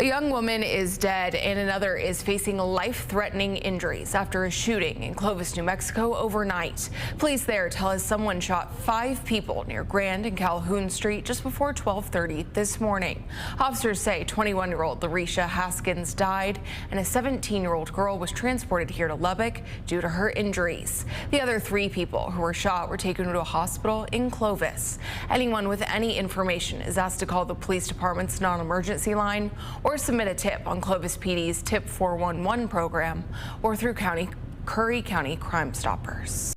A young woman is dead and another is facing life-threatening injuries after a shooting in Clovis, New Mexico overnight. Police there tell us someone shot 5 people near Grand and Calhoun Street just before 12:30 this morning. Officers say 21-year-old Larisha Haskins died and a 17-year-old girl was transported here to Lubbock due to her injuries. The other 3 people who were shot were taken to a hospital in Clovis. Anyone with any information is asked to call the police department's non-emergency line or submit a tip on Clovis PD's Tip 411 program or through Curry County Crime Stoppers.